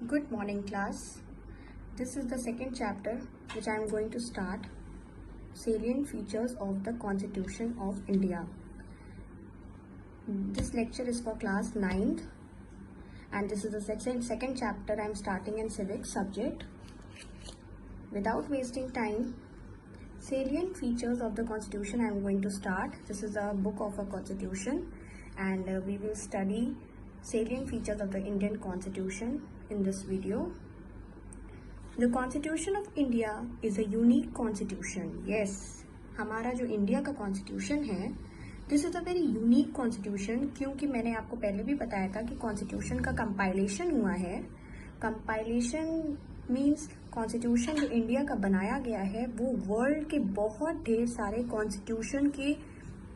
Good morning, class. This is the second chapter which I am going to start. Salient features of the Constitution of India. This lecture is for class 9th and this is the second chapter I am starting in civics subject. Without wasting time, salient features of the Constitution I am going to start. This is a book of a Constitution and we will study salient features of the Indian Constitution in this video. The Constitution of India is a unique constitution. Yes, हमारा जो India का constitution है, this is a very unique constitution, क्योंकि मैंने आपको पहले भी बताया था कि कॉन्स्टिट्यूशन का कंपाइलेशन हुआ है. कंपाइलेशन मीन्स कॉन्स्टिट्यूशन जो इंडिया का बनाया गया है वो वर्ल्ड के बहुत ढेर सारे कॉन्स्टिट्यूशन के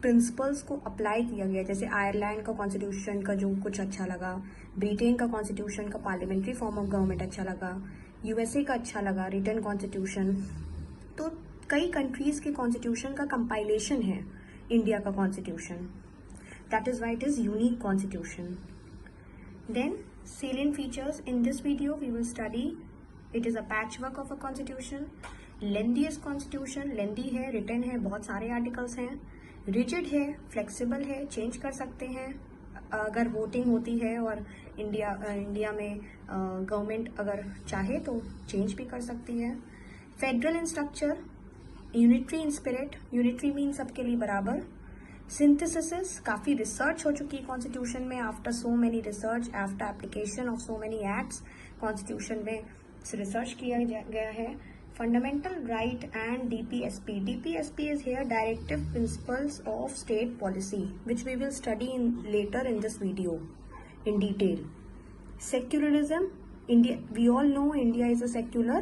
प्रिंसिपल्स को अप्लाई किया गया. जैसे आयरलैंड का कॉन्स्टिट्यूशन का जो कुछ अच्छा लगा, ब्रिटेन का कॉन्स्टिट्यूशन का पार्लियामेंट्री फॉर्म ऑफ गवर्नमेंट अच्छा लगा, यूएसए का अच्छा लगा रिटन कॉन्स्टिट्यूशन. तो कई कंट्रीज के कॉन्स्टिट्यूशन का कंपाइलेशन है इंडिया का constitution. That is why it is unique constitution. Then salient features in this video we will study. It is a patchwork of a constitution. Lengthiest constitution, lengthy है, written है, बहुत सारे articles हैं. Rigid है, flexible है, change कर सकते हैं अगर वोटिंग होती है और इंडिया में गवर्नमेंट अगर चाहे तो चेंज भी कर सकती है. Federal in structure, unitary in spirit, unitary mean सबके लिए बराबर. सिंथेसिस, काफ़ी रिसर्च हो चुकी है कॉन्स्टिट्यूशन में. After so many research, after application of so many acts, constitution में रिसर्च किया गया है. Fundamental right and DPSP. DPSP is here Directive Principles of State Policy, which we will study later in this video in detail. Secularism. India, we all know India is a secular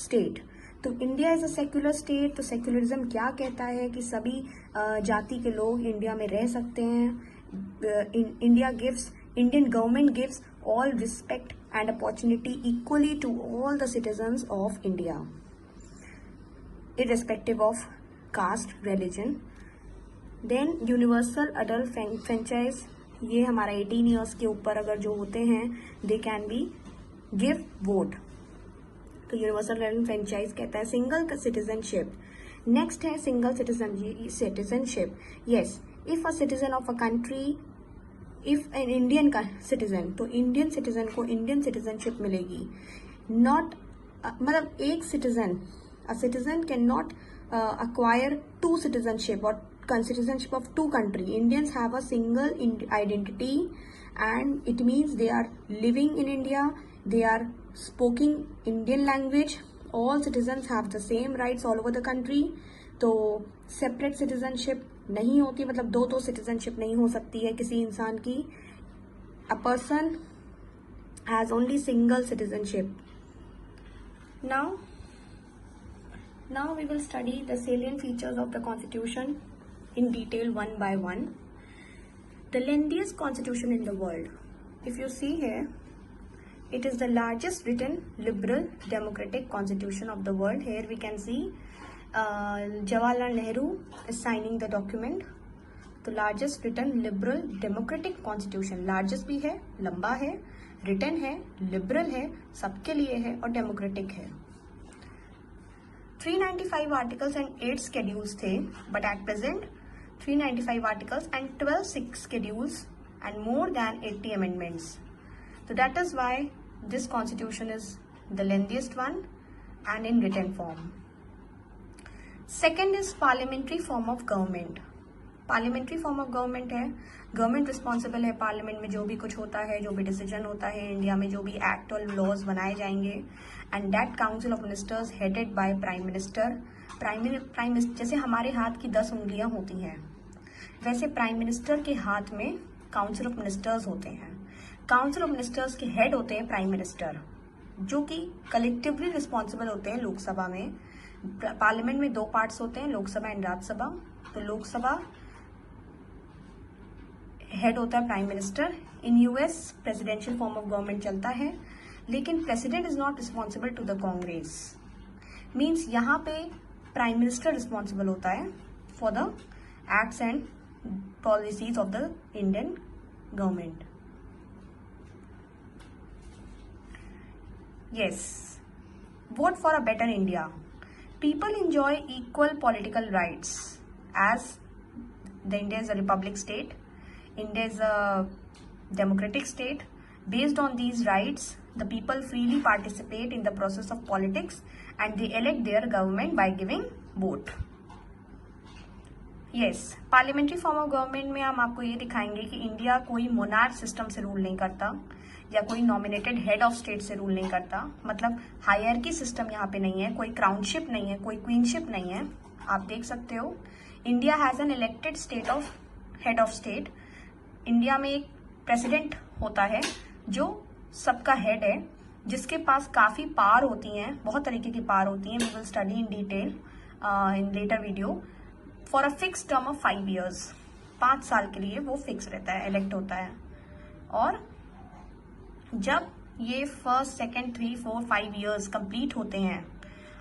state. तो India is a secular state. तो secularism क्या कहता है कि सभी जाति के लोग इंडिया में रह सकते हैं. Indian government gives all respect and opportunity equally to all the citizens of India, irrespective of caste, religion. Then universal adult franchise, ये हमारा 18 years के ऊपर अगर जो होते हैं they can be give vote. तो यूनिवर्सल adult franchise कहता है. Single citizenship. नेक्स्ट है single citizenship. Yes, if a citizen of a country, if an Indian का सिटीजन, तो इंडियन सिटीजन को इंडियन सिटीजनशिप मिलेगी. नॉट मतलब एक citizen, a citizen can not acquire two citizenship or citizenship of two country. Indians have a single identity and it means they are living in India, they are speaking Indian language. All citizens have the same rights all over the country. तो separate citizenship नहीं होती, मतलब दो citizenship नहीं हो सकती है किसी इंसान की. A person has only single citizenship. Now we will study the salient features of the Constitution in detail one by one. The lengthiest constitution in the world. If you see here, it is the largest written liberal democratic constitution of the world. Here we can see Jawaharlal Nehru is signing the document. The largest written liberal democratic constitution. Largest भी है, लंबा है, written है, liberal है, सबके लिए है और democratic है. 395 articles and 8 schedules थे, but at present 395 articles and 12 schedules and more than 80 amendments. So that is why this constitution is the lengthiest one and in written form. Second is parliamentary form of government. Parliamentary form of government है. Government responsible है parliament में जो भी कुछ होता है, जो भी डिसीजन होता है इंडिया में, जो भी एक्ट और लॉज बनाए जाएंगे. And that council of ministers headed by prime minister. Prime minister, जैसे हमारे हाथ की 10 उंगलियां होती हैं, वैसे प्राइम मिनिस्टर के हाथ में काउंसिल ऑफ मिनिस्टर्स होते हैं. काउंसिल ऑफ मिनिस्टर्स के हेड होते हैं प्राइम मिनिस्टर, जो कि कलेक्टिवली रिस्पॉन्सिबल होते हैं लोकसभा में. पार्लियामेंट में 2 पार्ट्स होते हैं, लोकसभा एंड राज्यसभा. तो लोकसभा हेड होता है prime minister. In US presidential form of government चलता है, लेकिन president is not responsible to the Congress. Means यहाँ पे प्राइम मिनिस्टर रिस्पॉन्सिबल होता है for the acts and policies of the Indian government. Yes. Vote for a better India. People enjoy equal political rights as the India is a republic state. India is a democratic state. Based on these rights, the people freely participate in the process of politics and they elect their government by giving vote. Yes, parliamentary form of government में हम आपको ये दिखाएंगे कि India कोई monarch system से rule नहीं करता या कोई नॉमिनेटेड हेड ऑफ स्टेट से रूल नहीं करता. मतलब हायरकी सिस्टम यहाँ पे नहीं है, कोई क्राउनशिप नहीं है, कोई क्वीनशिप नहीं है. आप देख सकते हो India has an elected state of head of state. India में एक प्रेसिडेंट होता है जो सबका हेड है, जिसके पास काफी पावर होती हैं, बहुत तरीके की पावर होती हैं. We will study in detail in later video. For a fix term of 5 years, 5 साल के लिए वो फिक्स रहता है, इलेक्ट होता है. और जब ये फर्स्ट, सेकेंड, 3, 4, 5 years कंप्लीट होते हैं,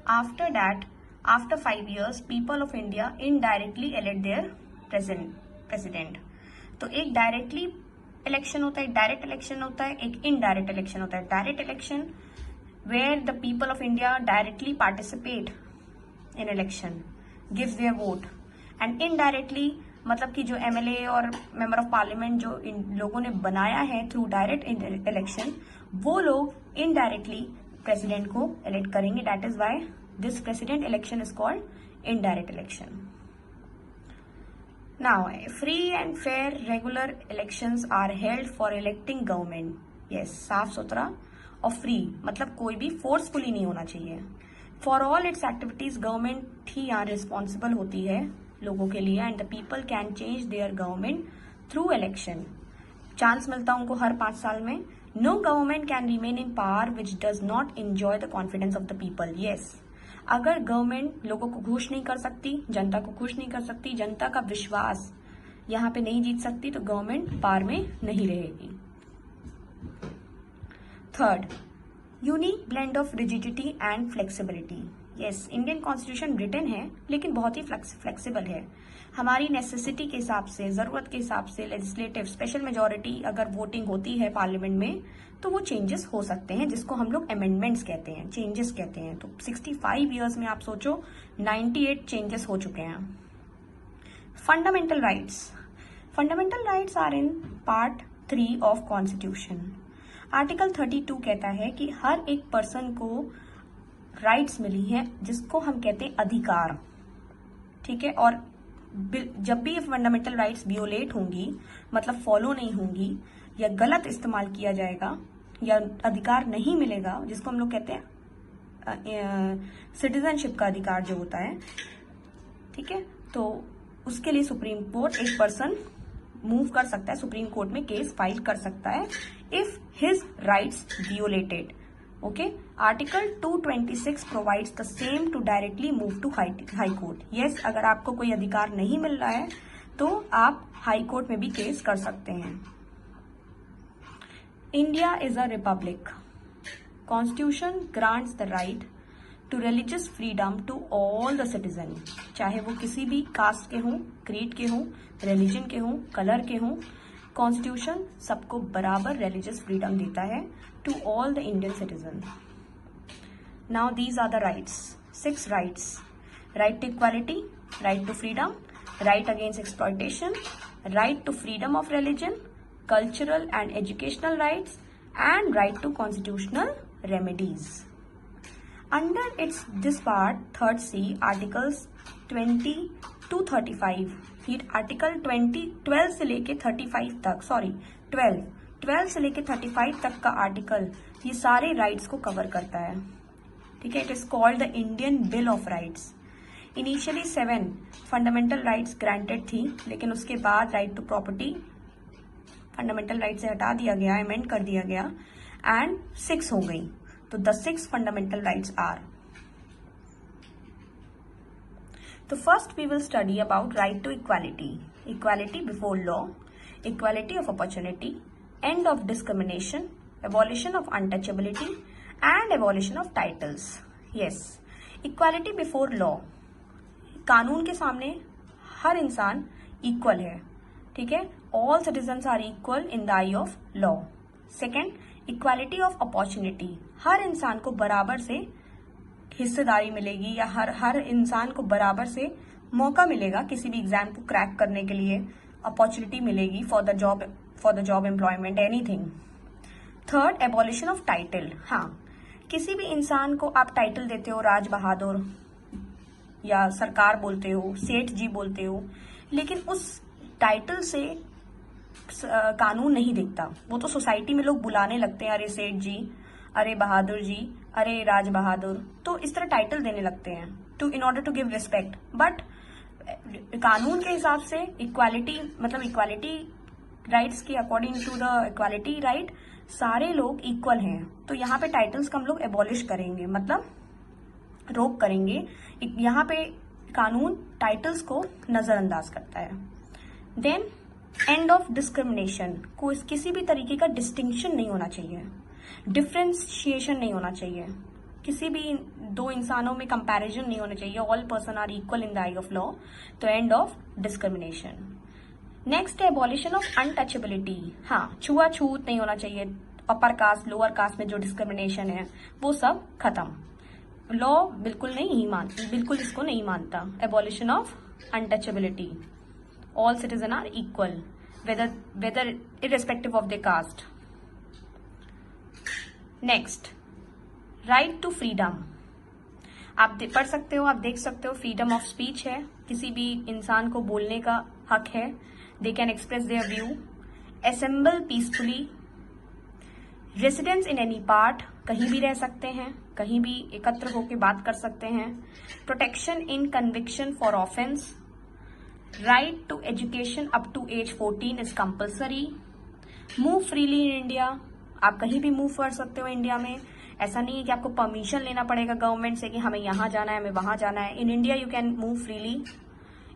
after that, after 5 years, people of India indirectly elect their president. तो एक डायरेक्टली इलेक्शन होता है, एक डायरेक्ट इलेक्शन होता है, एक इनडायरेक्ट इलेक्शन होता है. Direct election where the people of India directly participate in election, gives their vote. And indirectly मतलब कि जो एमएलए और मेंबर ऑफ पार्लियामेंट जो इन लोगों ने बनाया है थ्रू डायरेक्ट इलेक्शन, वो लोग इनडायरेक्टली प्रेसिडेंट को इलेक्ट करेंगे. That is why this president election is called indirect election. Now free and fair regular elections are held for electing government. Yes, साफ सुथरा और फ्री, मतलब कोई भी फोर्सफुली नहीं होना चाहिए. For all its activities government ही यहाँ रिस्पॉन्सिबल होती है लोगों के लिए. And the people can change their government through election. Chance मिलता है उनको हर 5 साल में. No government can remain in power which does not enjoy the confidence of the people. Yes, अगर गवर्नमेंट लोगों को खुश नहीं कर सकती, जनता को खुश नहीं कर सकती, जनता का विश्वास यहाँ पे नहीं जीत सकती, तो गवर्नमेंट पावर में नहीं रहेगी. Third, unique blend of rigidity and flexibility. Yes, Indian constitution written है लेकिन बहुत ही फ्लेक्सिबल है. हमारी नेसेसिटी के हिसाब से, जरूरत के हिसाब से लेजिस्लेटिव स्पेशल मेजोरिटी अगर वोटिंग होती है पार्लियामेंट में तो वो चेंजेस हो सकते हैं, जिसको हम लोग अमेंडमेंट्स कहते हैं, चेंजेस कहते हैं. तो 65 years में आप सोचो 98 चेंजेस हो चुके हैं. Fundamental rights. Fundamental rights are in part 3 of constitution. Article 32 कहता है कि हर एक पर्सन को राइट्स मिली है जिसको हम कहते हैं अधिकार. ठीक है, और जब भी फंडामेंटल राइट्स वियोलेट होंगी, मतलब फॉलो नहीं होंगी या गलत इस्तेमाल किया जाएगा या अधिकार नहीं मिलेगा, जिसको हम लोग कहते हैं सिटीजनशिप का अधिकार जो होता है, ठीक है, तो उसके लिए सुप्रीम कोर्ट एक पर्सन मूव कर सकता है, सुप्रीम कोर्ट में केस फाइल कर सकता है if his rights violated. Okay, article 226 provides the same to directly move to high court. Yes, अगर आपको कोई अधिकार नहीं मिल रहा है तो आप हाई कोर्ट में भी केस कर सकते हैं. India is a republic. Constitution grants the right to religious freedom to all the citizen, चाहे वो किसी भी कास्ट के हों, क्रीड के हों, रिलीजन के हों, कलर के हों. कॉन्स्टिट्यूशन सबको बराबर रिलीजियस फ्रीडम देता है to all the Indian citizen. Now these are the rights, 6 rights. Right to equality, right to freedom, right against exploitation, right to freedom of religion, cultural and educational rights, and right to constitutional remedies. Under this part, 3rd C, Articles 20 to 35, फिर article 12 से लेके 35 तक, sorry 12 से लेके 35 तक का article ये सारे राइट्स को कवर करता है. ठीक है, it is called the Indian bill of rights. Initially 7 fundamental rights granted थी, लेकिन उसके बाद right to property fundamental right से हटा दिया गया, अमेंड कर दिया गया एंड 6 हो गई. तो द 6 फंडामेंटल राइट्स आर. तो first we will study about right to equality. Equality before law, equality of opportunity, end of discrimination, abolition of untouchability and abolition of titles. Yes, equality before law, कानून के सामने हर इंसान equal है. ठीक है, all citizens are equal in the eye of law. Second, equality of opportunity, हर इंसान को बराबर से हिस्सेदारी मिलेगी या हर इंसान को बराबर से मौका मिलेगा किसी भी एग्जाम को क्रैक करने के लिए, अपॉर्चुनिटी मिलेगी for the job employment anything. Third, abolition of title. हाँ, किसी भी इंसान को आप टाइटल देते हो राज बहादुर या सरकार बोलते हो, सेठ जी बोलते हो, लेकिन उस टाइटल से कानून नहीं दिखता। वो तो सोसाइटी में लोग बुलाने लगते हैं, अरे सेठ जी, अरे बहादुर जी, अरे राज बहादुर, तो इस तरह टाइटल देने लगते हैं in order to give respect. But कानून के हिसाब से इक्वालिटी, मतलब इक्वालिटी राइट्स के according to the equality right सारे लोग इक्वल हैं। तो यहाँ पे टाइटल्स को हम लोग एबॉलिश करेंगे, मतलब रोक करेंगे। यहाँ पे कानून टाइटल्स को नजरअंदाज करता है। देन एंड ऑफ डिस्क्रिमिनेशन, को किसी भी तरीके का डिस्टिंक्शन नहीं होना चाहिए, डिफ्रेंशिएशन नहीं होना चाहिए, किसी भी दो इंसानों में कंपैरिजन नहीं होना चाहिए। All person are equal in the eye of law. तो एंड ऑफ डिस्क्रिमिनेशन। नेक्स्ट है एबॉलिशन ऑफ अनटचेबिलिटी। हाँ, छुआछूत नहीं होना चाहिए। अपर कास्ट लोअर कास्ट में जो डिस्क्रिमिनेशन है वो सब खत्म। लॉ बिल्कुल इसको नहीं मानता। Abolition of untouchability, all citizens are equal whether irrespective of their caste. Next, right to freedom, आप पढ़ सकते हो, आप देख सकते हो, फ्रीडम ऑफ स्पीच है, किसी भी इंसान को बोलने का हक है। They can express their view, assemble peacefully, residence in any part, कहीं भी रह सकते हैं, कहीं भी एकत्र होकर बात कर सकते हैं। Protection in conviction for offence, right to education up to age 14 is compulsory. Move freely in India, आप कहीं भी मूव कर सकते हो इंडिया में। ऐसा नहीं है कि आपको परमिशन लेना पड़ेगा गवर्नमेंट से कि हमें यहाँ जाना है, हमें वहां जाना है। In India you can move freely.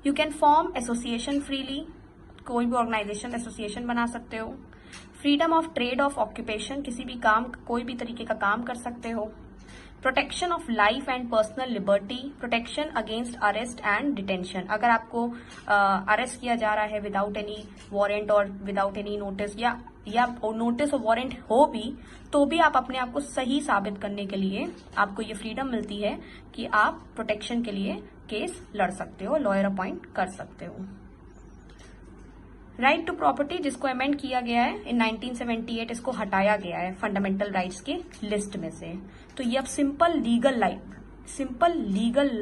You can form association freely, कोई भी ऑर्गेनाइजेशन एसोसिएशन बना सकते हो। Freedom of trade off occupation, किसी भी काम, कोई भी तरीके का काम कर सकते हो। Protection of life and personal liberty, protection against arrest and detention, अगर आपको अरेस्ट किया जा रहा है विदाउट एनी वारंट और विदाउट एनी नोटिस या नोटिस और वारंट हो भी, तो भी आप अपने आप को सही साबित करने के लिए आपको ये फ्रीडम मिलती है कि आप प्रोटेक्शन के लिए केस लड़ सकते हो, लॉयर अपॉइंट कर सकते हो। राइट टू प्रॉपर्टी, जिसको अमेंड किया गया है इन 1978, इसको हटाया गया है फंडामेंटल राइट्स की लिस्ट में से। तो ये अब सिंपल लीगल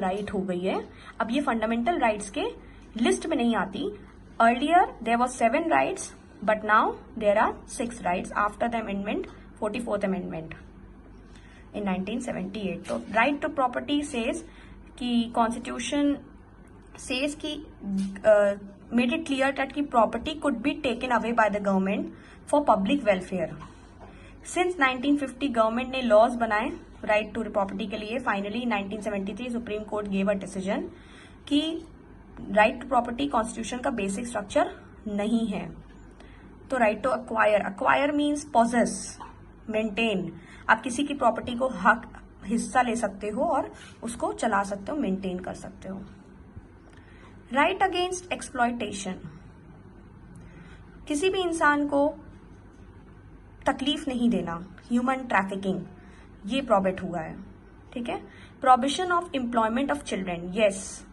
राइट हो गई है। अब ये फंडामेंटल राइट्स के लिस्ट में नहीं आती। Earlier there was 7 rights, but now there are 6 rights after the amendment, 44th amendment in 1978। तो राइट टू प्रॉपर्टी सेज कि कॉन्स्टिट्यूशन says कि made it clear that कि property could be taken away by the government for public welfare. Since 1950 government ने laws बनाए right to property के लिए। Finally 1973 supreme court gave a decision कि right to property constitution का basic structure नहीं है। तो right to acquire means possess, maintain, आप किसी की प्रॉपर्टी को हक हिस्सा ले सकते हो और उसको चला सकते हो, मेंटेन कर सकते हो। राइट अगेंस्ट एक्सप्लॉयटेशन, किसी भी इंसान को तकलीफ नहीं देना, ह्यूमन ट्रैफिकिंग, ये प्रोहिबिट हुआ है। ठीक है। Prohibition of employment of children, yes,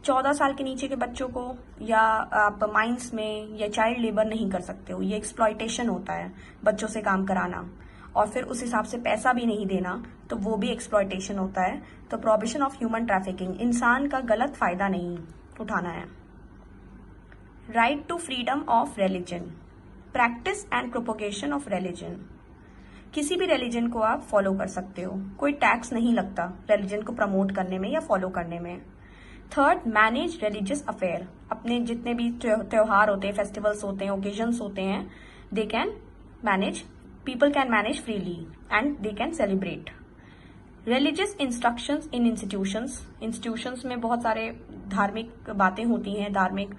14 साल के नीचे के बच्चों को या आप माइंस में या चाइल्ड लेबर नहीं कर सकते हो, ये एक्सप्लॉयटेशन होता है, बच्चों से काम कराना और फिर उस हिसाब से पैसा भी नहीं देना, तो वो भी एक्सप्लॉयटेशन होता है। तो प्रोहिबिशन ऑफ ह्यूमन ट्रैफिकिंग, इंसान का गलत फायदा नहीं उठाना है। Right to freedom of religion, practice and propagation of religion, किसी भी रिलीजन को आप फॉलो कर सकते हो, कोई टैक्स नहीं लगता रिलीजन को प्रमोट करने में या फॉलो करने में। थर्ड, मैनेज रिलीजियस अफेयर, अपने जितने भी त्योहार होते हैं, फेस्टिवल्स होते हैं, ओकेजन्स होते हैं, they can manage, people can manage freely and they can celebrate. Religious instructions in institutions में बहुत सारे धार्मिक बातें होती हैं, धार्मिक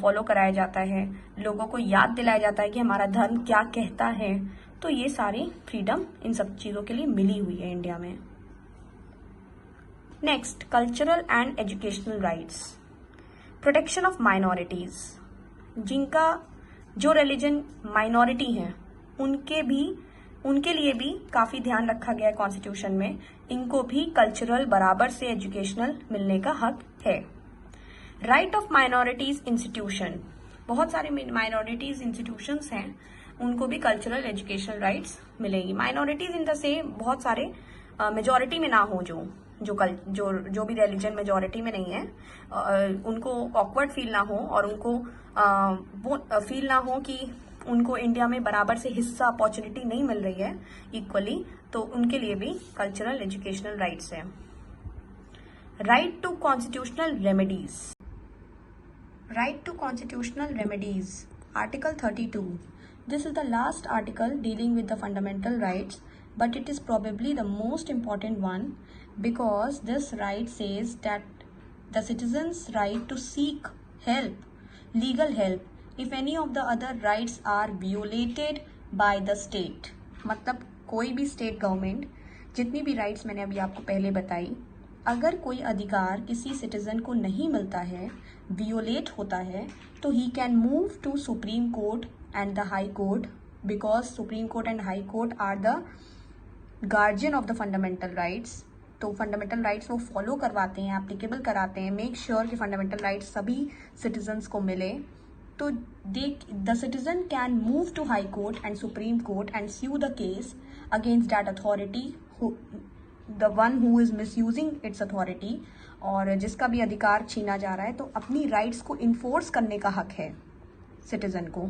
फॉलो कराया जाता है, लोगों को याद दिलाया जाता है कि हमारा धर्म क्या कहता है। तो ये सारी फ्रीडम इन सब चीजों के लिए मिली हुई है इंडिया में। Next, cultural and educational rights, protection of minorities, जिनका जो रिलीजन माइनॉरिटी है उनके भी उनके लिए भी काफी ध्यान रखा गया है कॉन्स्टिट्यूशन में, इनको भी कल्चरल बराबर से एजुकेशनल मिलने का हक है। राइट ऑफ माइनॉरिटीज इंस्टीट्यूशन, बहुत सारे माइनॉरिटीज इंस्टीट्यूशंस हैं, उनको भी कल्चरल एजुकेशनल राइट्स मिलेगी। माइनॉरिटीज इन द से बहुत सारे मेजॉरिटी में ना हो, जो भी रिलीजन मेजॉरिटी में नहीं है, उनको ऑकवर्ड फील ना हो और उनको वो फील ना हो कि उनको इंडिया में बराबर से हिस्सा अपॉर्चुनिटी नहीं मिल रही है इक्वली, तो उनके लिए भी कल्चरल एजुकेशनल राइट्स है। Right to constitutional remedies, right to constitutional remedies, article 32। This is the last article dealing with the fundamental rights, but it is probably the most important one because this right says that the citizens' right to seek help, legal help, if any of the other rights are violated by the state। मतलब कोई भी state government, जितनी भी rights मैंने अभी आपको पहले बताई, अगर कोई अधिकार किसी सिटीजन को नहीं मिलता है, वियोलेट होता है, तो he can move to supreme court and the high court, because supreme court and high court are the guardian of the fundamental rights. तो फंडामेंटल राइट्स वो फॉलो करवाते हैं, एप्लीकेबल कराते हैं, मेक श्योर कि फंडामेंटल राइट्स सभी citizens को मिले। तो the citizen can move to high court and supreme court and sue the case against that authority, the one who is misusing it's authority, और जिसका भी अधिकार छीना जा रहा है, तो अपनी राइट्स को इन्फोर्स करने का हक है सिटीजन को।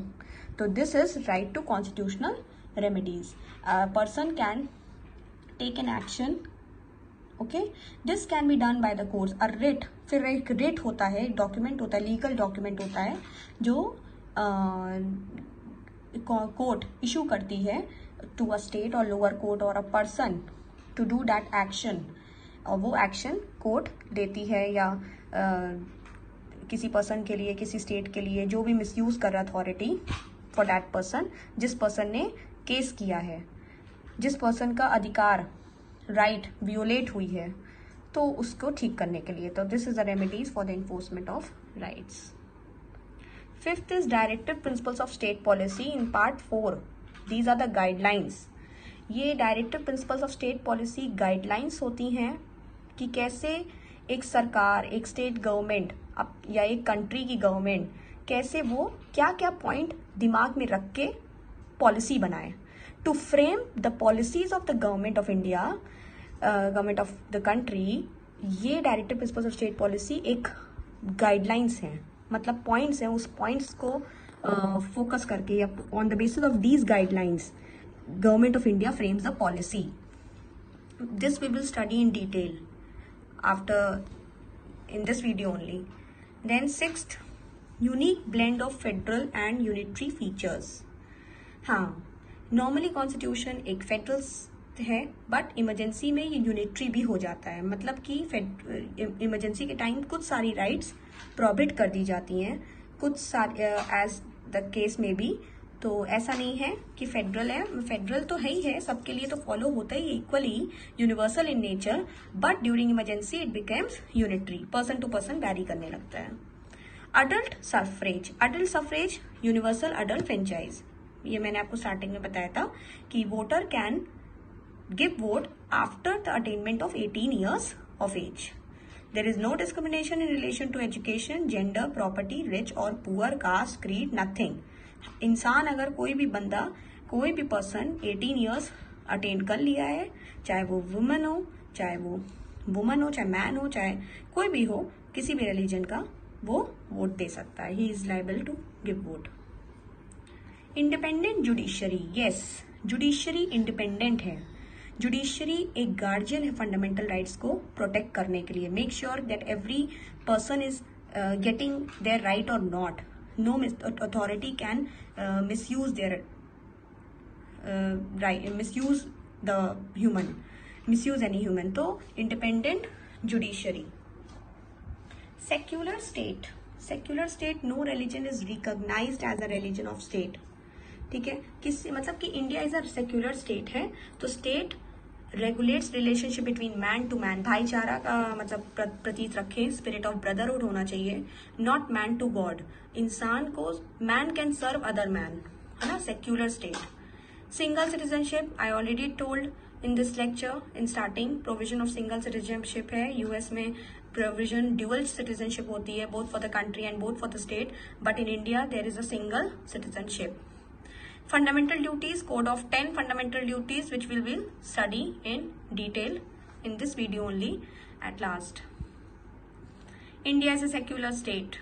तो this is right to constitutional remedies. Person can take an action, okay, this can be done by the courts। a writ, फिर एक writ होता है, डॉक्यूमेंट होता है, लीगल डॉक्यूमेंट होता है जो कोर्ट इशू करती है टू अ स्टेट और लोअर कोर्ट और a person to do that action, और वो एक्शन कोर्ट लेती है, या किसी पर्सन के लिए, किसी स्टेट के लिए जो भी मिसयूज कर रहा अथॉरिटी फॉर दैट पर्सन, जिस पर्सन ने केस किया है, जिस पर्सन का अधिकार राइट वियोलेट हुई है, तो उसको ठीक करने के लिए। तो this is the remedies for the enforcement of rights. Fifth is directive principles of state policy in part 4। These are the guidelines. ये directive principles of state policy guidelines होती हैं कि कैसे एक सरकार, एक स्टेट गवर्नमेंट या एक कंट्री की गवर्नमेंट, कैसे वो क्या क्या पॉइंट दिमाग में रख के पॉलिसी बनाए। To frame the policies of the government of India, government of the country, ये directive principles of state policy एक गाइडलाइंस हैं, मतलब पॉइंट्स हैं, उस पॉइंट्स को फोकस करके या on the basis of these guidelines government of India frames the policy. This we will study in detail after in this video only. Then sixth, unique blend of federal and unitary features। हाँ, normally constitution एक federal है, but emergency में ये unitary भी हो जाता है, मतलब कि इमरजेंसी के टाइम कुछ सारी राइट्स प्रोहिबिट कर दी जाती हैं, कुछ सारी एज द केस में भी। तो ऐसा नहीं है कि फेडरल है, फेडरल तो है ही है, सबके लिए तो फॉलो होता ही equally, universal in nature, but during emergency it becomes unitary, person to person vary करने लगता है। Adult suffrage universal adult franchise, ये मैंने आपको स्टार्टिंग में बताया था कि voter can give vote after the attainment of 18 years of age। There is no discrimination in relation to education, gender, property, rich और पुअर, कास्ट, क्रीड, नथिंग। इंसान अगर कोई भी बंदा, कोई भी पर्सन 18 years अटेन कर लिया है, चाहे वो वुमन हो, चाहे मैन हो, चाहे कोई भी हो, किसी भी रिलीजन का, वो वोट दे सकता है। He is liable to give vote. Independent judiciary, yes, judiciary independent है। जुडिशरी एक गार्जियन है फंडामेंटल राइट्स को प्रोटेक्ट करने के लिए, make sure that every person is getting their right और not. No authority can misuse their right, misuse any human. तो independent judiciary. Secular state, no religion is recognised as a religion of state. ठीक है, किस मतलब कि India is a secular state है, तो state regulates relationship between man to man, भाईचारा का मतलब प्रतीत रखें, स्पिरिट ऑफ ब्रदरहुड होना चाहिए, नॉट मैन टू गॉड। इंसान को man can serve other man, है ना, secular state. Single citizenship, I already told in this lecture in starting, provision of single citizenship है. US में provision dual citizenship होती है, both for the country and both for the state, but in India there is a single citizenship. Fundamental duties, code of 10 fundamental duties which we will study in detail in this video only at last. India is a secular state.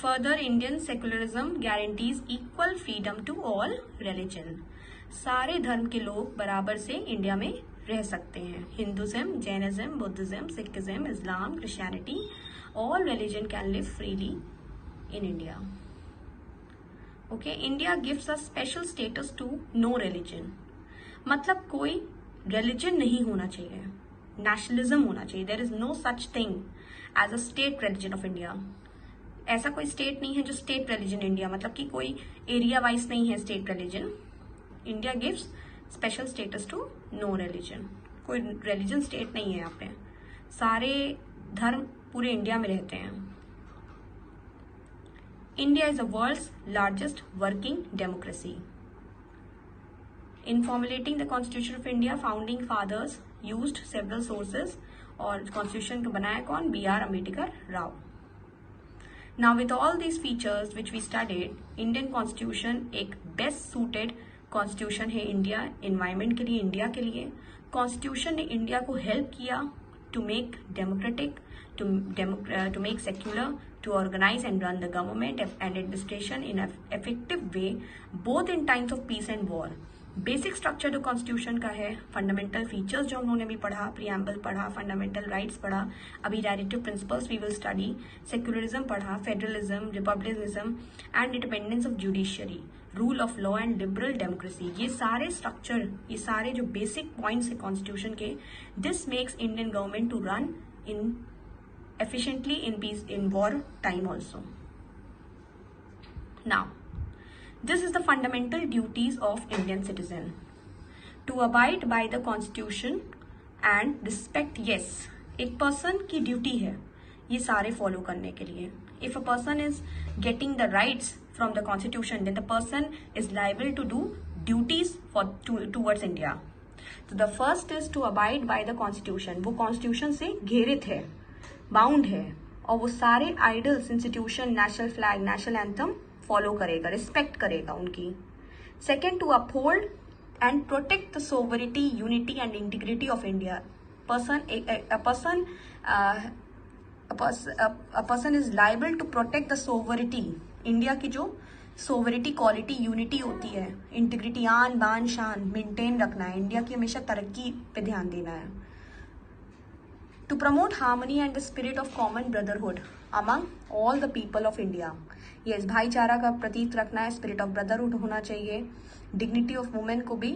Further, Indian secularism guarantees equal freedom to all religion. सारे धर्म के लोग बराबर से India में रह सकते हैं. Hinduism, Jainism, Buddhism, Sikhism, Islam, Christianity, all religion can live freely in India. Okay, India gives a special status to no religion. मतलब कोई religion नहीं होना चाहिए, nationalism होना चाहिए. There is no such thing as a state religion of India. ऐसा कोई state नहीं है जो स्टेट रिलीजन इंडिया, मतलब कि कोई एरिया वाइज नहीं है state religion. India gives special status to no religion. कोई रिलीजन स्टेट नहीं है यहाँ पे, सारे धर्म पूरे इंडिया में रहते हैं. India is the world's largest working democracy. In formulating the constitution of India, founding fathers used several sources. और कॉन्स्टिट्यूशन को बनाया कौन? B.R. Ambedkar Rao. Now with all these features which we studied, Indian Constitution एक best suited Constitution है India, environment के लिए, India के लिए. Constitution ने इंडिया को help किया to make democratic, to make secular, to organize and run the government and administration in an effective way, both in times of peace and war. Basic structure जो constitution का है, fundamental features जो उन्होंने भी पढ़ा, preamble पढ़ा, fundamental rights पढ़ा, अभी directive principles we will study, secularism पढ़ा, federalism, republicanism and independence of judiciary, rule of law and liberal democracy. ये सारे स्ट्रक्चर, ये सारे जो बेसिक पॉइंट्स है कॉन्स्टिट्यूशन के, this makes Indian government to run in efficiently in peace, in war time also. Now this is the fundamental duties of Indian citizen: to abide by the constitution and respect. Yes, एक person की duty है ये सारे follow करने के लिए. If a person is getting the rights from the constitution, then the person is liable to do duties towards India. So the first is to abide by the constitution. वो constitution से घेरित है, bound है, और वो सारे idols, institution, national flag, national anthem follow करेगा, respect करेगा उनकी. Second, to uphold and protect the sovereignty, unity and integrity of India. Person is liable to protect the sovereignty. India की जो सोवरिटी, क्वालिटी, यूनिटी होती है, integrity, आन बान शान मेंटेन रखना है. इंडिया की हमेशा तरक्की पे ध्यान देना है. To promote harmony and the spirit of common brotherhood among all the people of India. Yes, भाईचारा का प्रतीक रखना है, स्पिरिट ऑफ ब्रदरहुड होना चाहिए, डिग्निटी ऑफ वुमेन को भी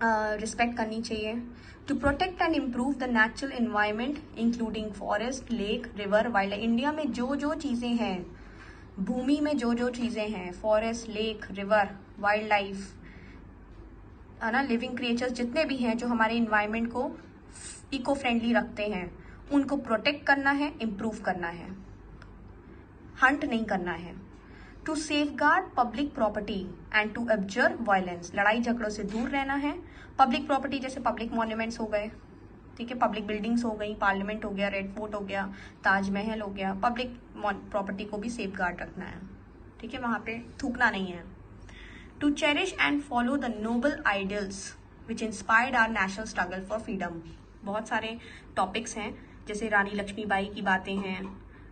रिस्पेक्ट करनी चाहिए. To protect and improve the natural environment including forest, lake, river, wild. India में जो जो चीज़ें हैं, भूमि में जो जो चीज़ें हैं, forest, lake, river, wild life, है ना, लिविंग क्रिएचर्स जितने भी हैं जो हमारे इन्वायरमेंट को इको फ्रेंडली रखते हैं, उनको प्रोटेक्ट करना है, इम्प्रूव करना है, हंट नहीं करना है. To safeguard public property and to observe violence. लड़ाई झगड़ों से दूर रहना है. पब्लिक प्रॉपर्टी जैसे पब्लिक मॉन्यूमेंट्स हो गए, ठीक है, पब्लिक बिल्डिंग्स हो गई, पार्लियामेंट हो गया, रेड फोर्ट हो गया, ताजमहल हो गया, पब्लिक प्रॉपर्टी को भी सेफगार्ड रखना है, ठीक है, वहां पे थूकना नहीं है. To cherish and follow the noble ideals which inspired our national struggle for freedom. बहुत सारे टॉपिक्स हैं, जैसे रानी लक्ष्मीबाई की बातें हैं,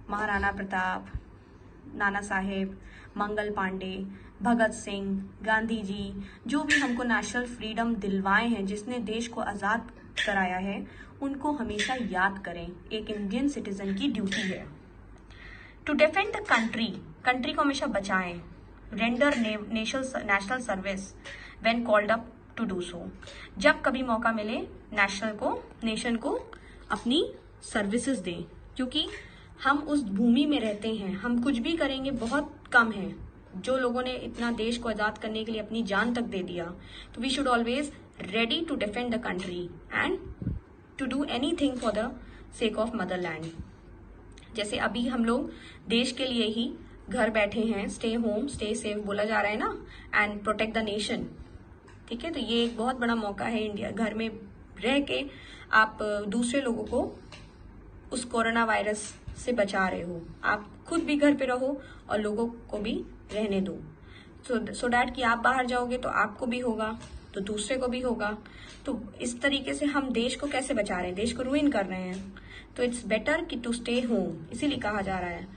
महाराणा प्रताप, नाना साहेब, मंगल पांडे, भगत सिंह, गांधी जी, जो भी हमको नेशनल फ्रीडम दिलवाए हैं, जिसने देश को आज़ाद कराया है, उनको हमेशा याद करें. एक इंडियन सिटीजन की ड्यूटी है. To defend the country, country को हमेशा बचाएं. Render national service when called up to do so. जब कभी मौका मिले नेशन को अपनी सर्विसेज दें, क्योंकि हम उस भूमि में रहते हैं. हम कुछ भी करेंगे बहुत कम है. जो लोगों ने इतना देश को आजाद करने के लिए अपनी जान तक दे दिया, तो we should always ready to defend the country and to do anything for the sake of motherland. जैसे अभी हम लोग देश के लिए ही घर बैठे हैं, स्टे होम स्टे सेफ बोला जा रहा है ना, एंड प्रोटेक्ट द नेशन. ठीक है, तो ये एक बहुत बड़ा मौका है इंडिया, घर में रह के आप दूसरे लोगों को उस कोरोना वायरस से बचा रहे हो। आप खुद भी घर पे रहो और लोगों को भी रहने दो, सो डैट कि आप बाहर जाओगे तो आपको भी होगा तो दूसरे को भी होगा। तो इस तरीके से हम देश को कैसे बचा रहे हैं, देश को रूइन कर रहे हैं। तो इट्स बेटर कि टू स्टे होम, इसीलिए कहा जा रहा है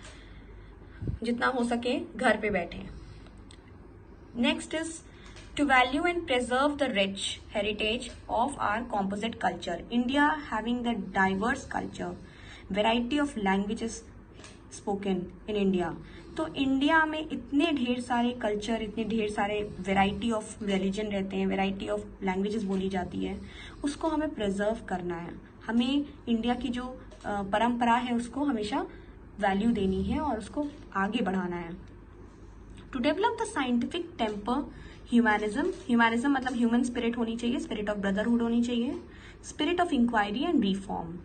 जितना हो सके घर पे बैठे। Next is to value and preserve the rich heritage of our composite culture. India having the diverse culture, variety of languages spoken in India. तो इंडिया में इतने ढेर सारे कल्चर, इतने ढेर सारे वेराइटी ऑफ रिलीजन रहते हैं, वेराइटी ऑफ लैंग्वेजेस बोली जाती है, उसको हमें प्रिजर्व करना है। हमें इंडिया की जो परंपरा है उसको हमेशा वैल्यू देनी है और उसको आगे बढ़ाना है। To develop the scientific temper humanism मतलब ह्यूमन स्पिरिट होनी चाहिए, स्पिरिट ऑफ ब्रदरहुड होनी चाहिए, spirit of inquiry and reform.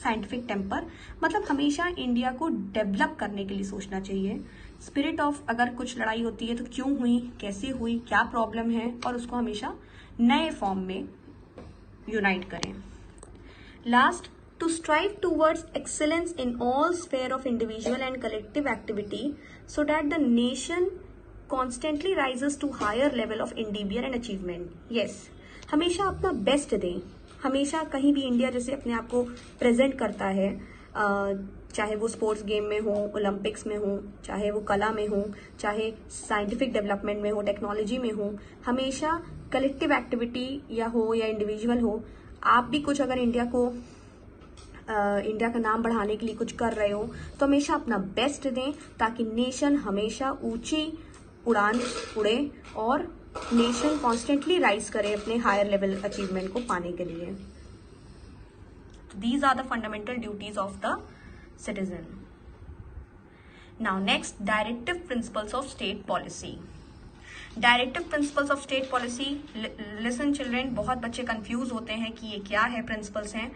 Scientific temper मतलब हमेशा इंडिया को डेवलप करने के लिए सोचना चाहिए। स्पिरिट ऑफ अगर कुछ लड़ाई होती है तो क्यों हुई, कैसे हुई, क्या प्रॉब्लम है, और उसको हमेशा नए फॉर्म में यूनाइट करें। Last, to strive towards excellence in all sphere of individual and collective activity so that the nation constantly rises to higher level of endeavor and achievement. Yes, हमेशा अपना बेस्ट दें। हमेशा कहीं भी इंडिया जैसे अपने आप को प्रेजेंट करता है, चाहे वो स्पोर्ट्स गेम में हो, ओलंपिक्स में हो, चाहे वो कला में हो, चाहे साइंटिफिक डेवलपमेंट में हो, टेक्नोलॉजी में हो, हमेशा कलेक्टिव एक्टिविटी या हो या इंडिविजुअल हो, आप भी कुछ अगर इंडिया का नाम बढ़ाने के लिए कुछ कर रहे हो तो हमेशा अपना बेस्ट दें ताकि नेशन हमेशा ऊंची उड़ान उड़े और नेशन कॉन्स्टेंटली राइज करे अपने हायर लेवल अचीवमेंट को पाने के लिए। These are the fundamental duties of the citizen. Now next, directive principles of state policy. Directive principles of state policy, listen children, बहुत बच्चे कंफ्यूज होते हैं कि ये क्या है, प्रिंसिपल्स हैं।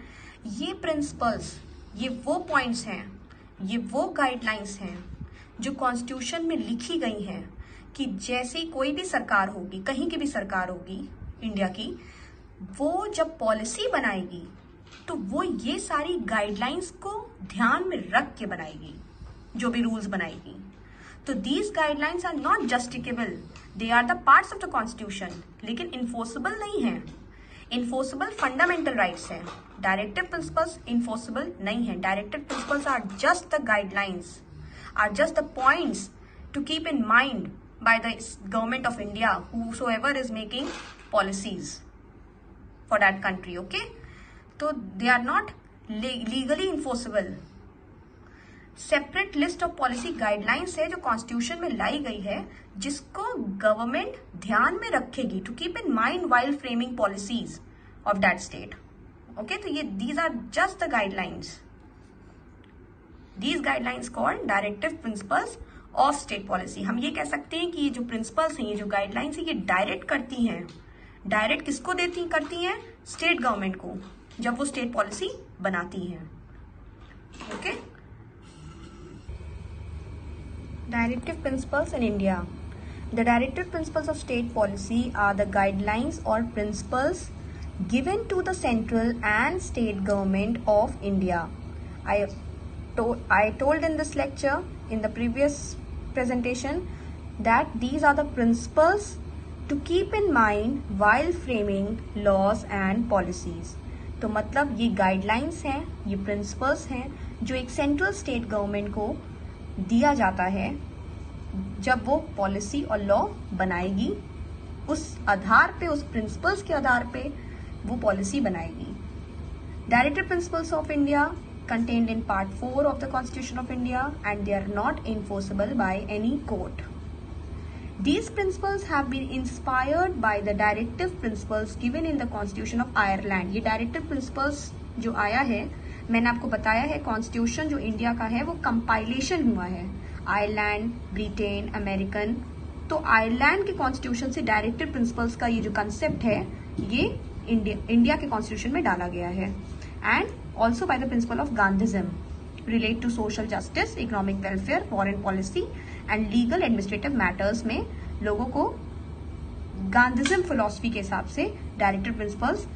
ये प्रिंसिपल्स, ये वो पॉइंट्स हैं, ये वो गाइडलाइंस हैं जो कॉन्स्टिट्यूशन में लिखी गई हैं कि जैसे कोई भी सरकार होगी, कहीं की भी सरकार होगी इंडिया की, वो जब पॉलिसी बनाएगी तो वो ये सारी गाइडलाइंस को ध्यान में रख के बनाएगी, जो भी रूल्स बनाएगी। तो these guidelines are not justiciable, they are the parts of the constitution, लेकिन इन्फोर्सेबल नहीं है। इन्फोर्सेबल फंडामेंटल राइट्स हैं, डायरेक्टिव प्रिंसिपल्स इन्फोर्सेबल नहीं है। Directive principles are just the guidelines, are just the points to keep in mind by the government of India, whosoever is making policies for that country, okay? तो they are not legally enforceable. Separate list of policy guidelines है जो constitution में लाई गई है, जिसको government ध्यान में रखेगी to keep in mind while framing policies of that state. Okay, तो ये these are just the guidelines, these guidelines called directive principles of state policy. हम ये कह सकते हैं कि ये जो प्रिंसिपल्स हैं, ये जो गाइडलाइंस है, ये डायरेक्ट करती हैं, डायरेक्ट किसको करती हैं? स्टेट गवर्नमेंट को, जब वो स्टेट पॉलिसी बनाती है। Okay, Directive principles in India. The directive principles of state policy are the guidelines or principles given to the central and state government of India. I told in this lecture, in the previous presentation, that these are the principles to keep in mind while framing laws and policies. तो मतलब ये guidelines हैं, ये principles हैं जो एक central state government को दिया जाता है जब वो पॉलिसी और लॉ बनाएगी, उस आधार पे, उस प्रिंसिपल्स के आधार पे वो पॉलिसी बनाएगी। Directive principles of India contained in part 4 of the Constitution of India and they are not enforceable by any court. These principles have been inspired by the directive principles given in the Constitution of Ireland. ये directive principles जो आया है, मैंने आपको बताया है constitution जो India का है वो कंपाइलेशन हुआ है आयरलैंड, ब्रिटेन, अमेरिकन। तो आयरलैंड के कॉन्स्टिट्यूशन से डायरेक्टिव प्रिंसिपल्स का ये जो कंसेप्ट है ये इंडिया के कॉन्स्टिट्यूशन में डाला गया है। And also by the principle of Gandhism relate to social justice, economic welfare, foreign policy and legal administrative matters में लोगों को गांधीज्म फिलोसफी के हिसाब से director principles,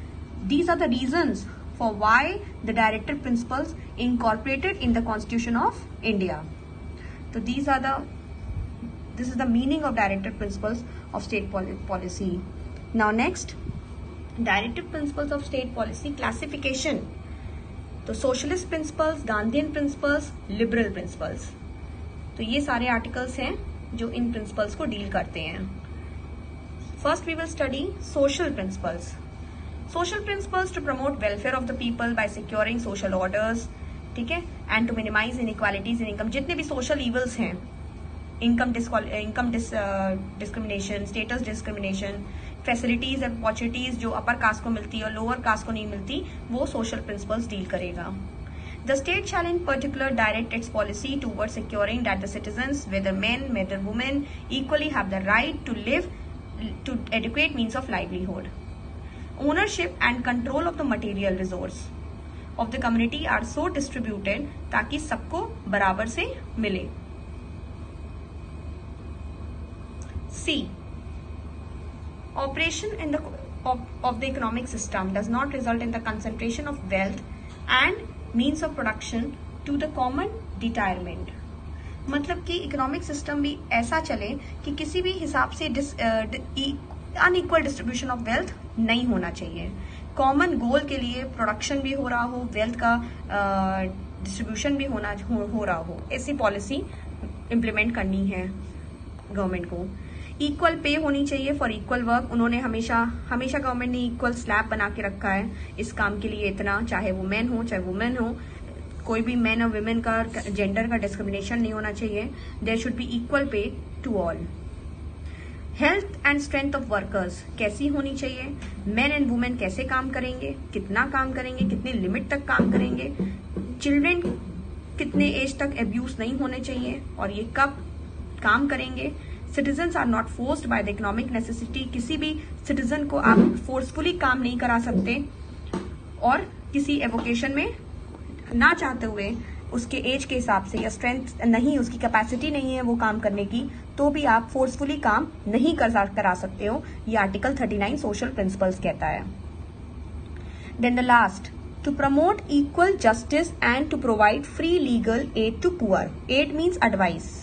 these are the reasons for why the director principles incorporated in the Constitution of India. So this is the meaning of directive principles of state policy. Now next, directive principles of state policy classification. तो socialist principles, Gandhian principles, liberal principles. तो ये सारे articles हैं जो इन principles को deal करते हैं. First we will study social principles. Social principles to promote welfare of the people by securing social orders, ठीक है, and to minimise inequalities in income. जितने भी सोशल इवल्स हैं, income discrimination, status discrimination, facilities and opportunities जो upper cast को मिलती है और लोअर कास्ट को नहीं मिलती, वो सोशल प्रिंसिपल्स डील करेगा. The state shall in particular direct its policy toward securing that the citizens whether men whether women equally have the right to live to educate means of livelihood. Ownership and control of the material resource of the community are so distributed ताकि सबको बराबर से मिले. C. Operation in the of the economic system does not result in the concentration of wealth and means of production to the common detriment. मतलब कि economic system भी ऐसा चले कि किसी भी हिसाब से अनइक्वल डिस्ट्रीब्यूशन ऑफ वेल्थ नहीं होना चाहिए. कॉमन गोल के लिए प्रोडक्शन भी हो रहा हो, वेल्थ का डिस्ट्रीब्यूशन भी हो रहा हो, ऐसी पॉलिसी इम्प्लीमेंट करनी है गवर्नमेंट को. इक्वल पे होनी चाहिए फॉर इक्वल वर्क. उन्होंने हमेशा गवर्नमेंट ने इक्वल स्लैब बना के रखा है, इस काम के लिए इतना, चाहे वो मैन हो चाहे वुमेन हो, कोई भी मैन और वुमेन का जेंडर का डिस्क्रिमिनेशन नहीं होना चाहिए. There should be equal pay to all. Health and strength of workers कैसी होनी चाहिए, मेन एंड वुमेन कैसे काम करेंगे, कितना काम करेंगे, कितने लिमिट तक काम करेंगे, चिल्ड्रेन कितने एज तक एब्यूज नहीं होने चाहिए और ये कब काम करेंगे. Citizens are not forced by the economic necessity. किसी भी सिटीजन को आप फोर्सफुली काम नहीं करा सकते और किसी एवोकेशन में ना चाहते हुए उसके एज के हिसाब से या स्ट्रेंथ नहीं, उसकी कैपेसिटी नहीं है वो काम करने की, तो भी आप फोर्सफुली काम नहीं करा सकते हो. ये आर्टिकल 39 सोशल प्रिंसिपल्स कहता है. Then the last, to promote equal justice and to provide free legal aid to poor. Aid means advice.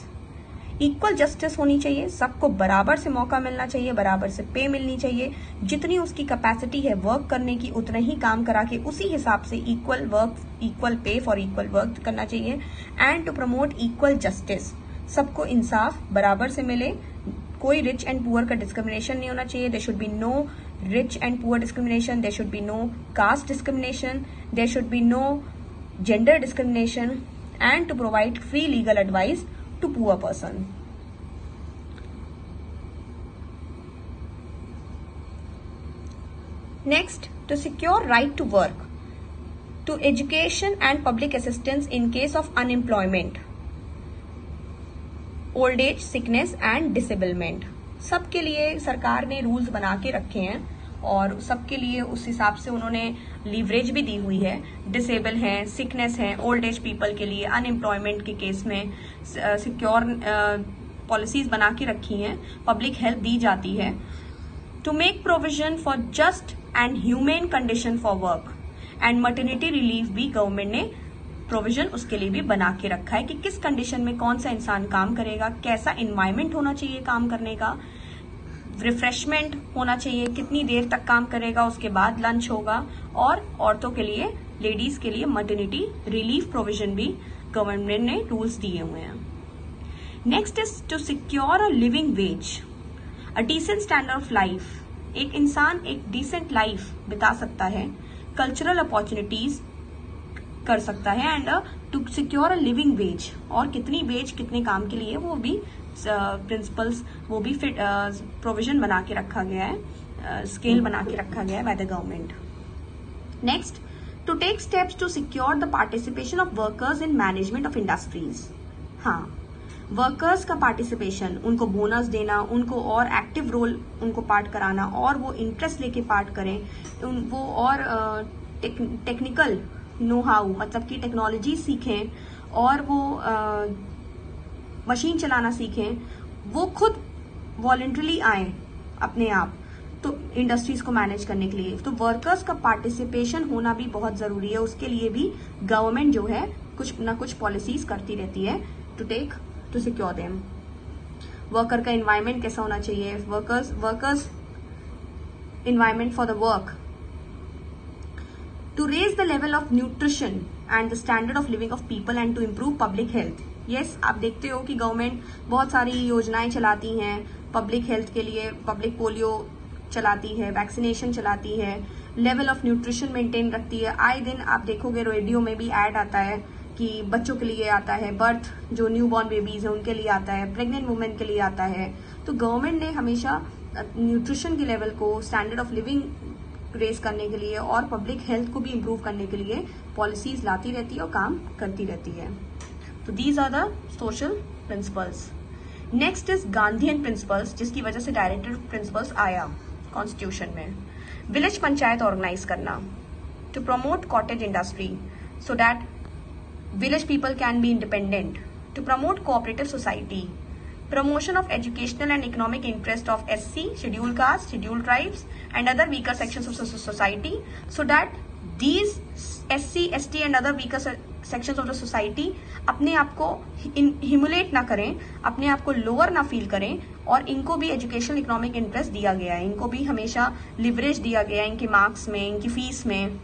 Equal justice होनी चाहिए, सबको बराबर से मौका मिलना चाहिए, बराबर से पे मिलनी चाहिए, जितनी उसकी कैपेसिटी है वर्क करने की उतना ही काम करा के उसी हिसाब से equal work equal pay for equal work करना चाहिए. And to promote equal justice, सबको इंसाफ बराबर से मिले, कोई रिच एंड पुअर का डिस्क्रिमिनेशन नहीं होना चाहिए. There should be no rich and poor discrimination, there should be no caste discrimination, there should be no gender discrimination, and to provide free legal advice to poor person. Next, to secure right to work, to education and public assistance in case of unemployment, old age, sickness and disablement. सबके लिए सरकार ने rules बना के रखे हैं और सबके लिए उस हिसाब से उन्होंने लीवरेज भी दी हुई है. डिसेबल हैं, सिकनेस है, ओल्ड एज पीपल के लिए, अनएम्प्लॉयमेंट के केस में सिक्योर पॉलिसीज बना के रखी हैं, पब्लिक हेल्प दी जाती है. To make provision for just and humane condition for work and maternity relief भी गवर्नमेंट ने प्रोविजन उसके लिए भी बना के रखा है कि किस कंडीशन में कौन सा इंसान काम करेगा, कैसा एनवायरमेंट होना चाहिए काम करने का, रिफ्रेशमेंट होना चाहिए, कितनी देर तक काम करेगा, उसके बाद लंच होगा. और औरतों के लिए, लेडीज के लिए मटर्निटी रिलीफ प्रोविजन भी गवर्नमेंट ने रूल्स दिए हुए हैं. Next is to secure a living wage, a decent standard of life. एक इंसान एक डिसेंट लाइफ बिता सकता है, कल्चरल अपॉर्चुनिटीज कर सकता है, and to secure a living wage. और कितनी वेज कितने काम के लिए वो भी प्रिंसिपल्स वो भी फिट प्रोविजन बना के रखा गया है, स्केल बना के रखा गया है by the government. Next, to take steps to secure the participation of workers in management of industries. हाँ, वर्कर्स का पार्टिसिपेशन, उनको बोनस देना, उनको और एक्टिव रोल उनको पार्ट कराना और वो इंटरेस्ट लेके पार्ट करें, वो और टेक्निकल नो हाउ मतलब कि टेक्नोलॉजी सीखें और वो मशीन चलाना सीखें, वो खुद वॉलंटरली आए अपने आप तो इंडस्ट्रीज को मैनेज करने के लिए। तो वर्कर्स का पार्टिसिपेशन होना भी बहुत जरूरी है, उसके लिए भी गवर्नमेंट जो है कुछ ना कुछ पॉलिसीज करती रहती है टू सिक्योर देम। वर्कर का एनवायरमेंट कैसा होना चाहिए, workers environment for the work, to raise the level of nutrition and the standard of living of people and to improve public health. Yes, आप देखते हो कि गवर्नमेंट बहुत सारी योजनाएं चलाती हैं पब्लिक हेल्थ के लिए, पब्लिक पोलियो चलाती है, वैक्सीनेशन चलाती है, लेवल ऑफ न्यूट्रिशन मेंटेन रखती है। आए दिन आप देखोगे रेडियो में भी ऐड आता है कि बच्चों के लिए आता है, बर्थ जो न्यू बॉर्न बेबीज है उनके लिए आता है, प्रेग्नेंट वुमेन के लिए आता है। तो गवर्नमेंट ने हमेशा न्यूट्रिशन के लेवल को, स्टैंडर्ड ऑफ लिविंग रेज करने के लिए और पब्लिक हेल्थ को भी इम्प्रूव करने के लिए पॉलिसीज लाती रहती है और काम करती रहती है। तो these are the social principles. Next is Gandhian principles, जिसकी वजह से डायरेक्टिव प्रिंसिपल्स आया कॉन्स्टिट्यूशन में। विलेज पंचायत ऑर्गेनाइज करना, to promote cottage industry so that village people can be independent, to promote cooperative society, promotion of educational and economic interest of SC, scheduled caste, scheduled tribes and other weaker sections of society so that these SC, ST and other weaker sections of the society अपने आप को हिमुलेट ना करें, अपने आप को lower ना feel करें, और इनको भी एजुकेशनल इकोनॉमिक इंटरेस्ट दिया गया है, इनको भी हमेशा लिवरेज दिया गया है, इनके मार्क्स में, इनकी फीस में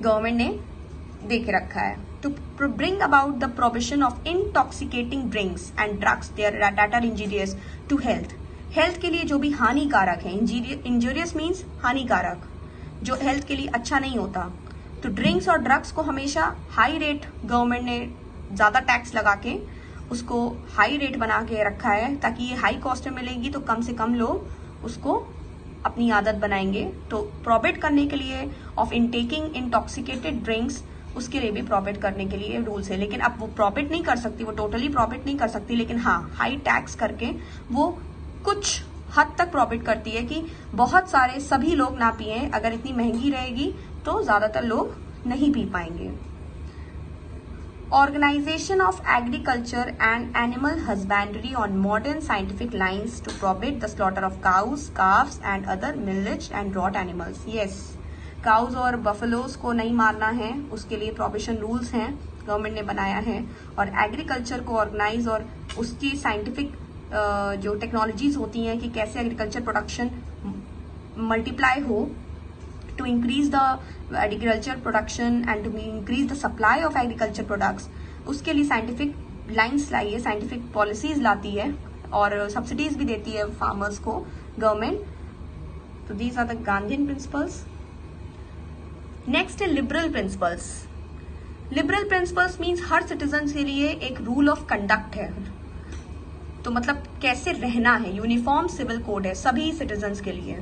गवर्नमेंट ने दे के रखा है। To bring about the prohibition of intoxicating drinks and drugs that are injurious to health. Health के लिए जो भी हानिकारक है, इंजूरियस मीन्स हानिकारक, जो हेल्थ के लिए अच्छा नहीं होता, तो ड्रिंक्स और ड्रग्स को हमेशा हाई रेट, गवर्नमेंट ने ज्यादा टैक्स लगा के उसको हाई रेट बना के रखा है ताकि ये हाई कॉस्ट में मिलेगी तो कम से कम लोग उसको अपनी आदत बनाएंगे। तो प्रोहिबिट करने के लिए ऑफ इनटेकिंग इंटॉक्सिकेटेड ड्रिंक्स, उसके लिए भी प्रोहिबिट करने के लिए रूल्स है। लेकिन अब वो प्रोहिबिट नहीं कर सकती, वो टोटली प्रोहिबिट नहीं कर सकती, लेकिन हाँ हाई टैक्स करके वो कुछ हद तक प्रोहिबिट करती है कि बहुत सारे सभी लोग ना पिए। अगर इतनी महंगी रहेगी तो ज्यादातर लोग नहीं पी पाएंगे। Organisation of agriculture and animal husbandry on modern scientific lines to prohibit the slaughter of cows, calves and other milch and draught animals. Yes, cows और बफलोज को नहीं मारना है, उसके लिए प्रोहिबिशन रूल्स हैं, गवर्नमेंट ने बनाया है। और एग्रीकल्चर को ऑर्गेनाइज और उसकी साइंटिफिक जो टेक्नोलॉजीज होती हैं कि कैसे एग्रीकल्चर प्रोडक्शन मल्टीप्लाई हो, to increase the agriculture production and to increase the supply of agriculture products, उसके लिए साइंटिफिक लाइन्स लाई है, साइंटिफिक पॉलिसीज लाती है और सब्सिडीज भी देती है फार्मर्स को गवर्नमेंट। तो these are the Gandhian principles. Next है liberal principles. Liberal principles means हर सिटीजन के लिए एक रूल ऑफ कंडक्ट है, तो मतलब कैसे रहना है, यूनिफॉर्म सिविल कोड है सभी सिटीजन्स के लिए।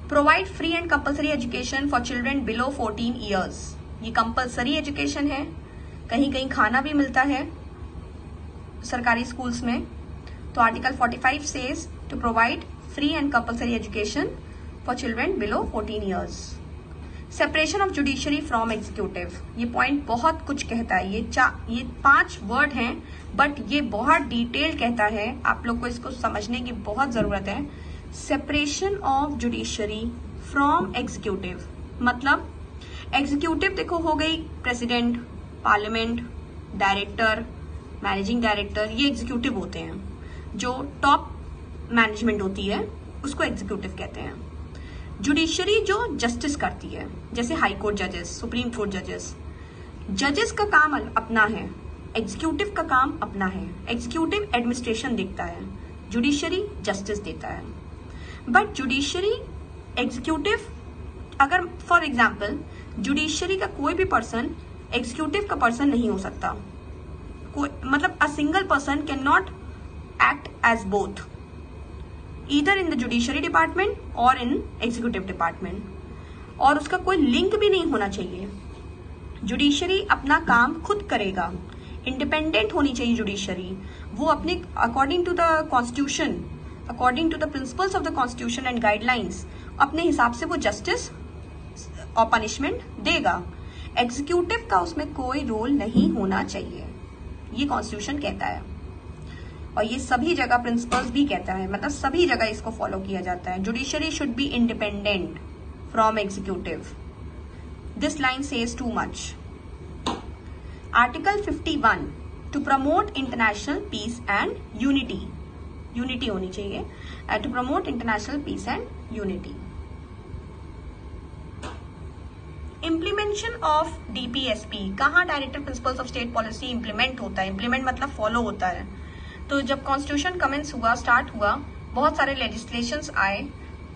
Provide free and compulsory education for children below 14 years, ये कंपल्सरी एजुकेशन है, कहीं कहीं खाना भी मिलता है सरकारी स्कूल्स में। तो article 45 says to provide free and compulsory education for children below 14 years. Separation of judiciary from executive, ये पॉइंट बहुत कुछ कहता है, ये 5 वर्ड हैं बट ये बहुत डिटेल कहता है, आप लोग को इसको समझने की बहुत जरूरत है। Separation of judiciary from executive मतलब एग्जीक्यूटिव देखो हो गई president, parliament, director, managing director, ये एग्जीक्यूटिव होते हैं। जो टॉप मैनेजमेंट होती है उसको एग्जीक्यूटिव कहते हैं। जुडिशरी जो जस्टिस करती है, जैसे हाई कोर्ट जजेस, सुप्रीम कोर्ट जजेस, जजेस का काम अपना है, एग्जीक्यूटिव का काम अपना है। एग्जीक्यूटिव एडमिनिस्ट्रेशन देखता है, जुडिशरी जस्टिस देता है। बट जुडिशरी एग्जीक्यूटिव, अगर फॉर एग्जाम्पल जुडिशरी का कोई भी पर्सन एग्जीक्यूटिव का पर्सन नहीं हो सकता, मतलब a single person can not act as both, either in the judiciary department or in executive department, और उसका कोई लिंक भी नहीं होना चाहिए। जुडिशरी अपना काम खुद करेगा, इंडिपेंडेंट होनी चाहिए जुडिशरी, वो अपने according to the constitution, according to the principles of the constitution and guidelines, अपने हिसाब से वो जस्टिस और पनिशमेंट देगा। एग्जीक्यूटिव का उसमें कोई रोल नहीं होना चाहिए, ये कॉन्स्टिट्यूशन कहता है। और ये सभी जगह प्रिंसिपल्स भी कहता है, मतलब सभी जगह इसको फॉलो किया जाता है। Judiciary should be independent from executive, this line says too much. Article 51 to promote international peace and unity, unity होनी चाहिए, to promote international peace and unity. Implementation of DPSP, कहाँ directive principles of state policy implement होता है? Implement मतलब follow होता है। तो जब कॉन्स्टिट्यूशन कमेंस हुआ, स्टार्ट हुआ, बहुत सारे लेजिस्लेशंस आए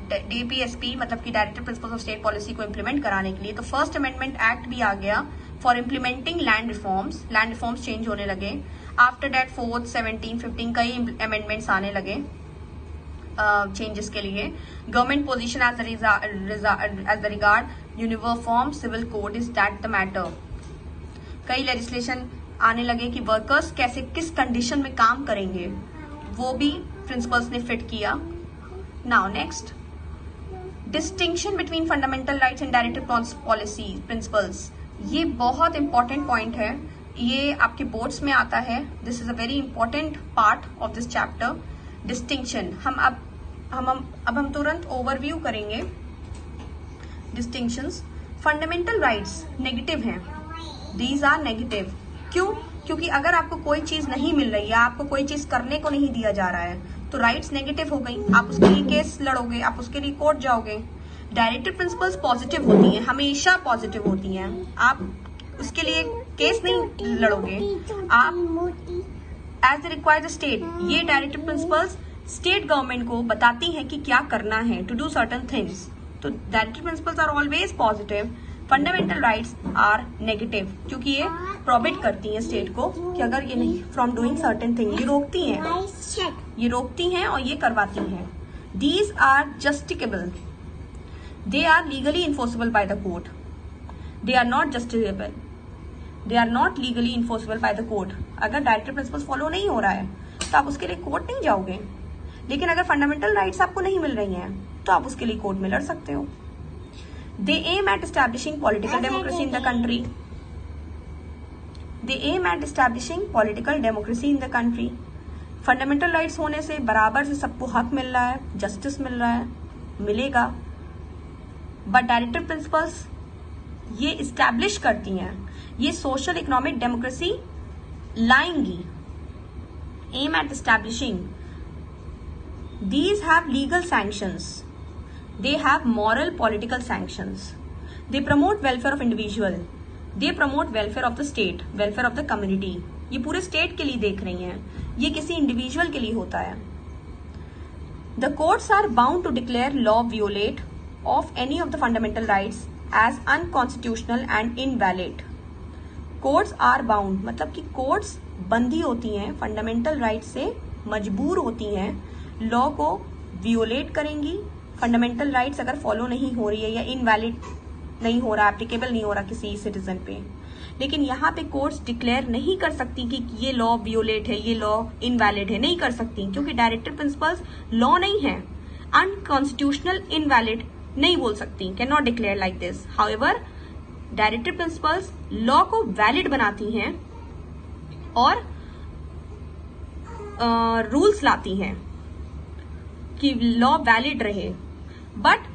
डीपीएसपी मतलब कि directive principles of state policy को इंप्लीमेंट कराने के लिए। तो फर्स्ट अमेंडमेंट एक्ट भी आ गया for implementing land reforms change होने लगे। आफ्टर दैट 4th, 17, 15 कई अमेंडमेंट्स आने लगे चेंजेस के लिए। Government position as the regard uniform civil code is that the matter. कई लेजिस्लेशन आने लगे कि वर्कर्स कैसे किस कंडीशन में काम करेंगे, वो भी प्रिंसिपल्स ने फिट किया। Now next, distinction between fundamental rights and directive policy principles, ये बहुत इंपॉर्टेंट पॉइंट है, ये आपके बोर्ड्स में आता है। This is a very important part of this chapter. Distinction हम तुरंत ओवरव्यू करेंगे। डिस्टिंक्शंस, फंडामेंटल राइट्स नेगेटिव हैं, दीज आर नेगेटिव। क्यों? क्योंकि अगर आपको कोई चीज नहीं मिल रही है, आपको कोई चीज करने को नहीं दिया जा रहा है, तो राइट्स नेगेटिव हो गई, आप उसके लिए केस लड़ोगे, आप उसके लिए कोर्ट जाओगे। डायरेक्टिव प्रिंसिपल्स पॉजिटिव होती हैं, हमेशा पॉजिटिव होती हैं, आप उसके लिए केस नहीं लड़ोगे, आप एज रिक्वायर्ड स्टेट, ये डायरेक्टिव प्रिंसिपल्स स्टेट गवर्नमेंट को बताती हैं कि क्या करना है, टू डू सर्टन थिंग्स। तो directive principles are always positive, fundamental rights are negative, क्योंकि ये प्रोहिबिट करती हैं स्टेट को कि अगर ये नहीं फ्रॉम डूइंग सर्टेन थिंग, ये रोकती हैं और ये करवाती हैं। These are justiciable, they are legally enforceable by the court, they are not justiciable, they are not legally enforceable by the court. अगर डायरेक्टिव प्रिंसिपल्स फॉलो नहीं हो रहा है तो आप उसके लिए कोर्ट नहीं जाओगे, लेकिन अगर फंडामेंटल राइट्स आपको नहीं मिल रही हैं तो आप उसके लिए कोर्ट में लड़ सकते हो। They aim at establishing political democracy in the country. They aim at establishing political democracy in the country. Fundamental rights होने से बराबर से सबको हक मिल रहा है, जस्टिस मिल रहा है, मिलेगा। बट डायरेक्टिव प्रिंसिपल्स ये इस्टेब्लिश करती हैं, ये सोशल इकोनॉमिक डेमोक्रेसी लाएंगी। Aim at establishing, these have legal sanctions, they have moral political sanctions, they promote welfare of individual, they promote welfare of the state, welfare of the community। ये पूरे state के लिए देख रही हैं, ये किसी इंडिविजुअल के लिए होता है। The courts are bound to declare law violate of any of the fundamental rights as unconstitutional and invalid। courts are bound मतलब कि courts बंधी होती हैं, फंडामेंटल राइट से मजबूर होती हैं, लॉ को वियोलेट करेंगी। फंडामेंटल राइट्स अगर फॉलो नहीं हो रही है या इनवैलिड नहीं हो रहा, एप्लीकेबल नहीं हो रहा किसी सिटीजन पे, लेकिन यहाँ पे कोर्ट्स डिक्लेयर नहीं कर सकती कि ये लॉ वियोलेट है, ये लॉ इनवैलिड है, नहीं कर सकती, क्योंकि डायरेक्टिव प्रिंसिपल्स लॉ नहीं है। अनकॉन्स्टिट्यूशनल, इनवैलिड नहीं बोल सकती, can not declare like this. However directive principles law को वैलिड बनाती हैं और रूल्स लाती हैं कि लॉ वैलिड रहे। But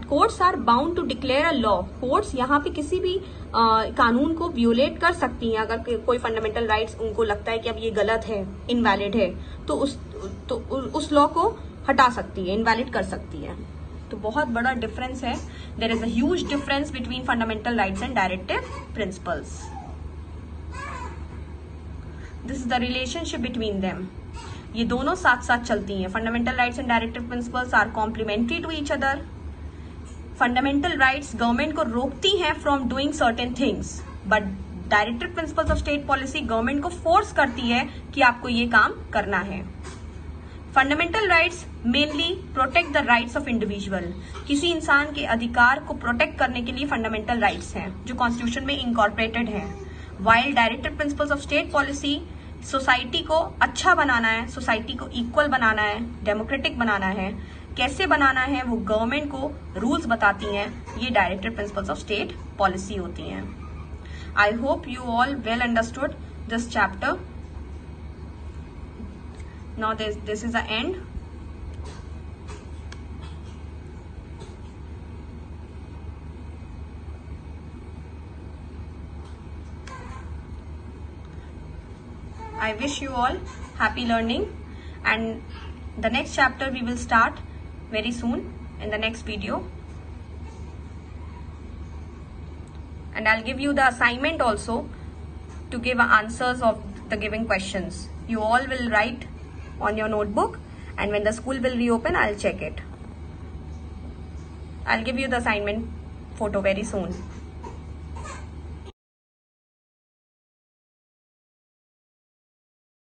courts are bound to declare a law. Courts यहाँ पे किसी भी कानून को वियोलेट कर सकती हैं, अगर कोई फंडामेंटल राइट्स उनको लगता है कि अब ये गलत है, इनवैलिड है, तो उस लॉ को हटा सकती है, इनवैलिड कर सकती है। तो बहुत बड़ा डिफरेंस है, there is a huge difference between fundamental rights and directive principles. This is the relationship between them. ये दोनों साथ साथ चलती हैं। Fundamental rights and directive principles are complementary to each other. Fundamental rights government को रोकती हैं from doing certain things, but directive principles of state policy government को फोर्स करती है कि आपको ये काम करना है। Fundamental rights mainly protect the rights of individual. किसी इंसान के अधिकार को प्रोटेक्ट करने के लिए फंडामेंटल राइट्स हैं जो कॉन्स्टिट्यूशन में इनकॉर्पोरेटेड हैं। While directive principles of state policy society को अच्छा बनाना है, सोसाइटी को इक्वल बनाना है, डेमोक्रेटिक बनाना है। कैसे बनाना है वो गवर्नमेंट को रूल्स बताती हैं, ये directive principles of state policy होती हैं। I hope you all well understood this chapter. Now this is the end. I wish you all happy learning, and the next chapter we will start very soon in the next video. And I'll give you the assignment also to give answers of the given questions. You all will write on your notebook, and when the school will reopen, I'll check it. I'll give you the assignment photo very soon.